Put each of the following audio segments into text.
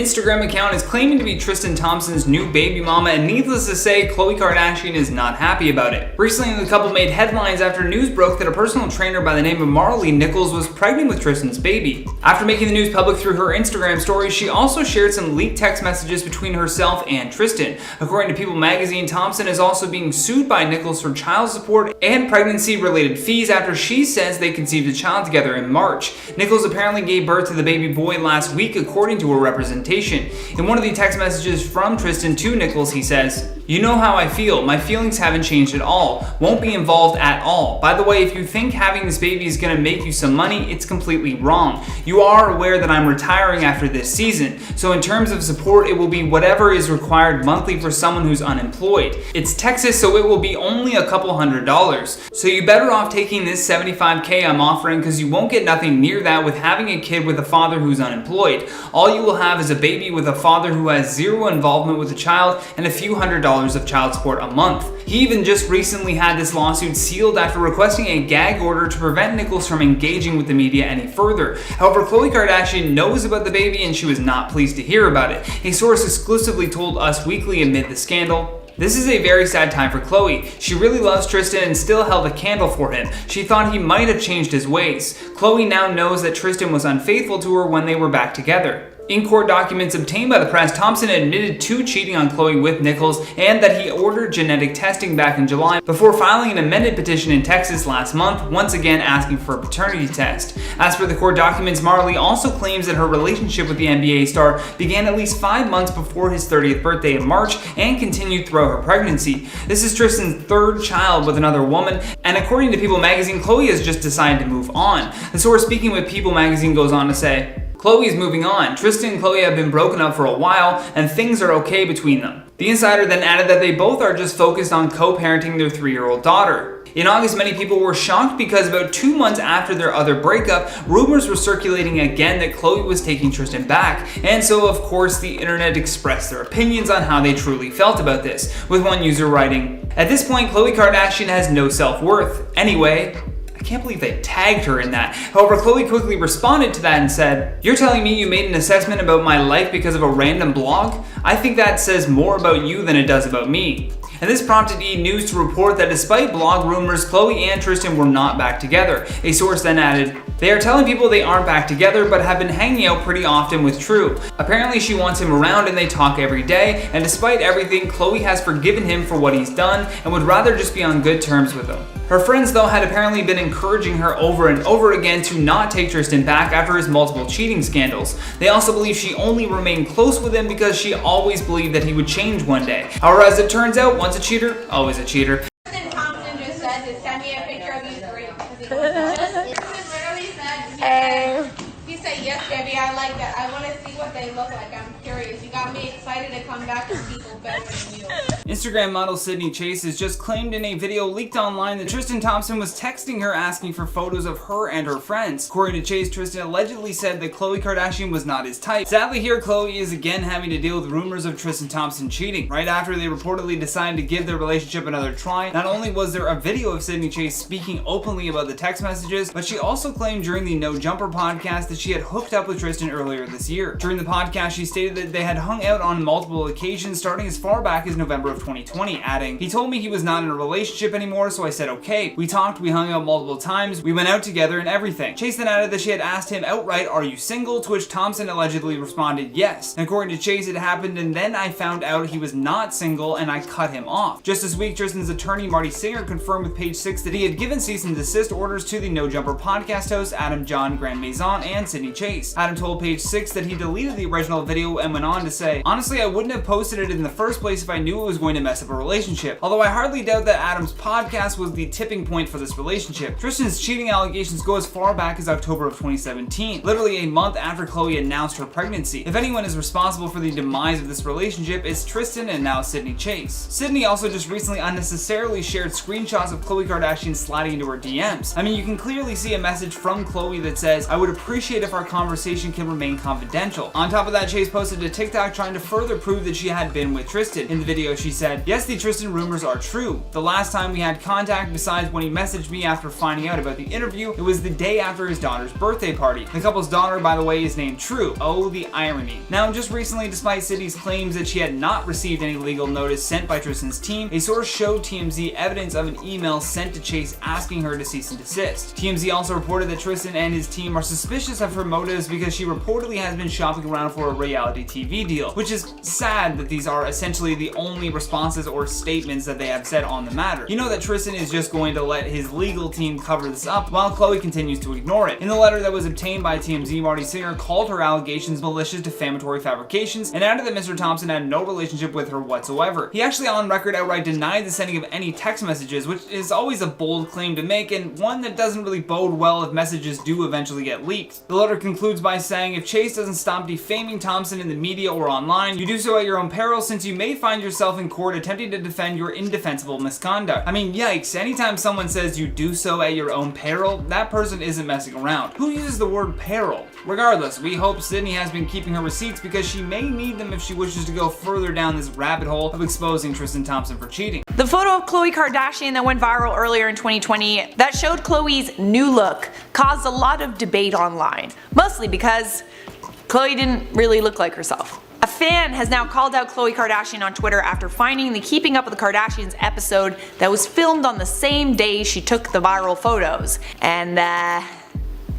Instagram account is claiming to be Tristan Thompson's new baby mama, and needless to say, Khloe Kardashian is not happy about it. Recently, the couple made headlines after news broke that a personal trainer by the name of Marley Nichols was pregnant with Tristan's baby. After making the news public through her Instagram story, she also shared some leaked text messages between herself and Tristan. According to People magazine, Thompson is also being sued by Nichols for child support and pregnancy-related fees after she says they conceived a child together in March. Nichols apparently gave birth to the baby boy last week, according to her representation. In one of the text messages from Tristan to Nichols, he says, "You know how I feel. My feelings haven't changed at all. Won't be involved at all. By the way, if you think having this baby is gonna make you some money, it's completely wrong. You are aware that I'm retiring after this season. So in terms of support, it will be whatever is required monthly for someone who's unemployed. It's Texas, so it will be only a couple $100. So you better off taking this $75K I'm offering, because you won't get nothing near that with having a kid with a father who's unemployed. All you will have is a baby with a father who has zero involvement with the child and a few $100 of child support a month." He even just recently had this lawsuit sealed after requesting a gag order to prevent Nichols from engaging with the media any further. However, Khloe Kardashian knows about the baby and she was not pleased to hear about it. A source exclusively told Us Weekly amid the scandal, "This is a very sad time for Khloe. She really loves Tristan and still held a candle for him. She thought he might have changed his ways. Khloe now knows that Tristan was unfaithful to her when they were back together." In court documents obtained by the press, Thompson admitted to cheating on Khloe with Nichols and that he ordered genetic testing back in July before filing an amended petition in Texas last month, once again asking for a paternity test. As per the court documents, Marley also claims that her relationship with the NBA star began at least 5 months before his 30th birthday in March and continued throughout her pregnancy. This is Tristan's third child with another woman, and according to People magazine, Khloe has just decided to move on. The source speaking with People magazine goes on to say, "Khloe's moving on. Tristan and Khloe have been broken up for a while, and things are okay between them." The insider then added that they both are just focused on co-parenting their 3-year-old daughter. In August, many people were shocked because about 2 months after their other breakup, rumors were circulating again that Khloe was taking Tristan back, and so of course the internet expressed their opinions on how they truly felt about this, with one user writing, "At this point, Khloe Kardashian has no self-worth. Anyway, I can't believe they tagged her in that." However, Khloe quickly responded to that and said, "You're telling me you made an assessment about my life because of a random blog? I think that says more about you than it does about me." And this prompted E! News to report that despite blog rumors, Khloe and Tristan were not back together. A source then added, "They are telling people they aren't back together, but have been hanging out pretty often with True. Apparently she wants him around and they talk every day, and despite everything, Khloe has forgiven him for what he's done and would rather just be on good terms with him." Her friends, though, had apparently been encouraging her over and over again to not take Tristan back after his multiple cheating scandals. They also believe she only remained close with him because she always believed that he would change one day. However, as it turns out, once a cheater, always a cheater. Tristan Thompson just said to send me a picture of you three. Literally said, he said, "Yes, baby, I like that. I want to see what they look like. I'm curious. You got me excited to come back to people better than you." Instagram model Sydney Chase has just claimed in a video leaked online that Tristan Thompson was texting her asking for photos of her and her friends. According to Chase, Tristan allegedly said that Khloe Kardashian was not his type. Sadly, here Khloe is again having to deal with rumors of Tristan Thompson cheating. Right after they reportedly decided to give their relationship another try, not only was there a video of Sydney Chase speaking openly about the text messages, but she also claimed during the No Jumper podcast that she had hooked up with Tristan earlier this year. During the podcast, she stated that they had hung out on multiple occasions starting as far back as November of 2020, adding, "He told me he was not in a relationship anymore, so I said okay. We talked, we hung out multiple times, we went out together and everything." Chase then added that she had asked him outright, "Are you single?" to which Thompson allegedly responded yes. And according to Chase, it happened and then I found out he was not single and I cut him off. Just this week, Tristan's attorney Marty Singer confirmed with Page 6 that he had given cease and desist orders to the No Jumper podcast hosts Adam John Grand Maison and Sydney Chase. Adam told Page 6 that he deleted the original video and went on to say, "Honestly, I wouldn't have posted it in the first place if I knew it was going to mess up a relationship. Although I hardly doubt that Adam's podcast was the tipping point for this relationship." Tristan's cheating allegations go as far back as October of 2017, literally a month after Khloe announced her pregnancy. If anyone is responsible for the demise of this relationship, it's Tristan and now Sydney Chase. Sydney also just recently unnecessarily shared screenshots of Khloe Kardashian sliding into her DMs. I mean, you can clearly see a message from Khloe that says, "I would appreciate if our conversation can remain confidential. special. On top of that, Chase posted a TikTok trying to further prove that she had been with Tristan. In the video, she said, "Yes, the Tristan rumors are true. The last time we had contact, besides when he messaged me after finding out about the interview, it was the day after his daughter's birthday party. The couple's daughter, by the way, is named True. Oh, the irony." Now, just recently, despite Sydney's claims that she had not received any legal notice sent by Tristan's team, a source showed TMZ evidence of an email sent to Chase asking her to cease and desist. TMZ also reported that Tristan and his team are suspicious of her motives because she reportedly has been shopping around for a reality TV deal, which is sad that these are essentially the only responses or statements that they have said on the matter. You know that Tristan is just going to let his legal team cover this up while Khloe continues to ignore it. In the letter that was obtained by TMZ, Marty Singer called her allegations malicious defamatory fabrications and added that Mr. Thompson had no relationship with her whatsoever. He actually on record outright denied the sending of any text messages, which is always a bold claim to make and one that doesn't really bode well if messages do eventually get leaked. The letter concludes by saying, "If Chase doesn't stop defaming Thompson in the media or online, you do so at your own peril, since you may find yourself in court attempting to defend your indefensible misconduct." I mean, yikes, anytime someone says you do so at your own peril, that person isn't messing around. Who uses the word peril? Regardless, we hope Sydney has been keeping her receipts because she may need them if she wishes to go further down this rabbit hole of exposing Tristan Thompson for cheating. The photo of Khloe Kardashian that went viral earlier in 2020 that showed Khloe's new look caused a lot of debate online, mostly because Khloe didn't really look like herself. A fan has now called out Khloe Kardashian on Twitter after finding the Keeping Up with the Kardashians episode that was filmed on the same day she took the viral photos. And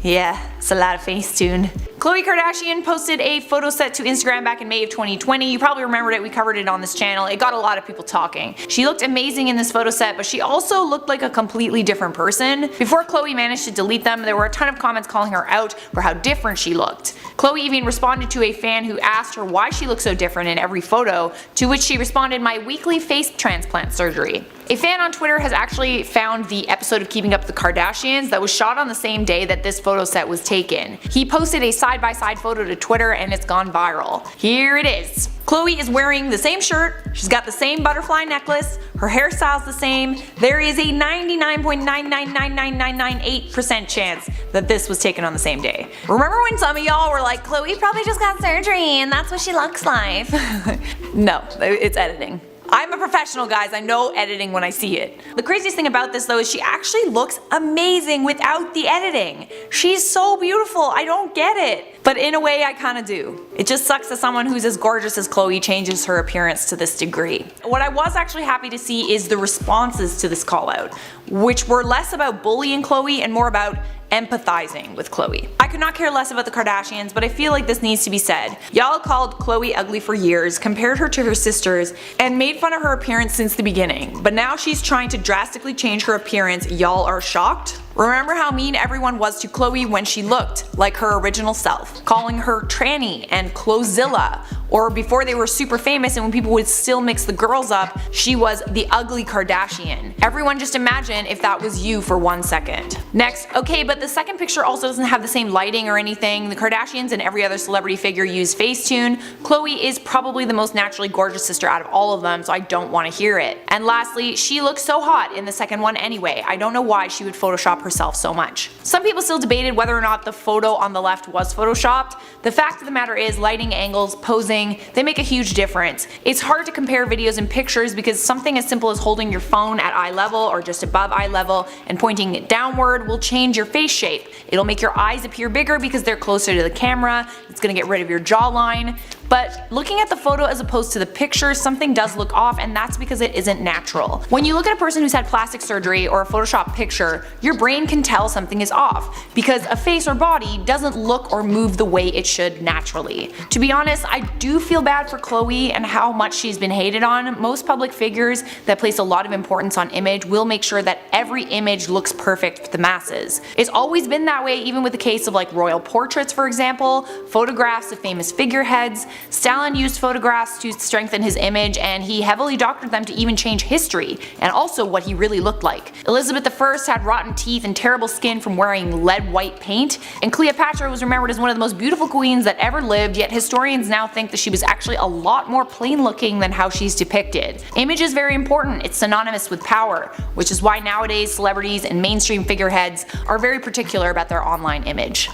yeah, it's a lot of Facetune. Khloe Kardashian posted a photo set to Instagram back in May of 2020. You probably remembered it, we covered it on this channel. It got a lot of people talking. She looked amazing in this photo set, but she also looked like a completely different person. Before Khloe managed to delete them, there were a ton of comments calling her out for how different she looked. Khloe even responded to a fan who asked her why she looked so different in every photo, to which she responded, "My weekly face transplant surgery." A fan on Twitter has actually found the episode of Keeping Up with the Kardashians that was shot on the same day that this photo set was taken. He posted a side-by-side photo to Twitter and it's gone viral. Here it is. Khloe is wearing the same shirt, she's got the same butterfly necklace, her hairstyle's the same. There is a 99.9999998% chance that this was taken on the same day. Remember when some of y'all were like, Khloe probably just got surgery and that's what she looks like? No, it's editing. I'm a professional, guys, I know editing when I see it. The craziest thing about this though is she actually looks amazing without the editing. She's so beautiful, I don't get it. But in a way I kinda do. It just sucks that someone who's as gorgeous as Khloe changes her appearance to this degree. What I was actually happy to see is the responses to this call out, which were less about bullying Khloe and more about empathizing with Khloe. I could not care less about the Kardashians, but I feel like this needs to be said. Y'all called Khloe ugly for years, compared her to her sisters, and made fun of her appearance since the beginning. But now she's trying to drastically change her appearance, y'all are shocked? Remember how mean everyone was to Khloe when she looked like her original self, calling her tranny and Clozilla, or before they were super famous and when people would still mix the girls up, she was the ugly Kardashian. Everyone just imagine if that was you for 1 second. Next, okay, but the second picture also doesn't have the same lighting or anything. The Kardashians and every other celebrity figure use Facetune. Khloe is probably the most naturally gorgeous sister out of all of them, so I don't want to hear it. And lastly, she looks so hot in the second one anyway. I don't know why she would Photoshop herself so much. Some people still debated whether or not the photo on the left was photoshopped. The fact of the matter is, lighting, angles, posing, they make a huge difference. It's hard to compare videos and pictures because something as simple as holding your phone at eye level or just above eye level and pointing it downward will change your face shape. It'll make your eyes appear bigger because they're closer to the camera. It's gonna get rid of your jawline. But looking at the photo as opposed to the picture, something does look off, and that's because it isn't natural. When you look at a person who's had plastic surgery or a Photoshop picture, your brain can tell something is off because a face or body doesn't look or move the way it should naturally. To be honest, I do feel bad for Khloe and how much she's been hated on. Most public figures that place a lot of importance on image will make sure that every image looks perfect for the masses. It's always been that way, even with the case of like royal portraits, for example, photographs of famous figureheads. Stalin used photographs to strengthen his image, and he heavily doctored them to even change history and also what he really looked like. Elizabeth I had rotten teeth and terrible skin from wearing lead white paint, and Cleopatra was remembered as one of the most beautiful queens that ever lived, yet historians now think that she was actually a lot more plain looking than how she's depicted. Image is very important, it's synonymous with power, which is why nowadays celebrities and mainstream figureheads are very particular about their online image.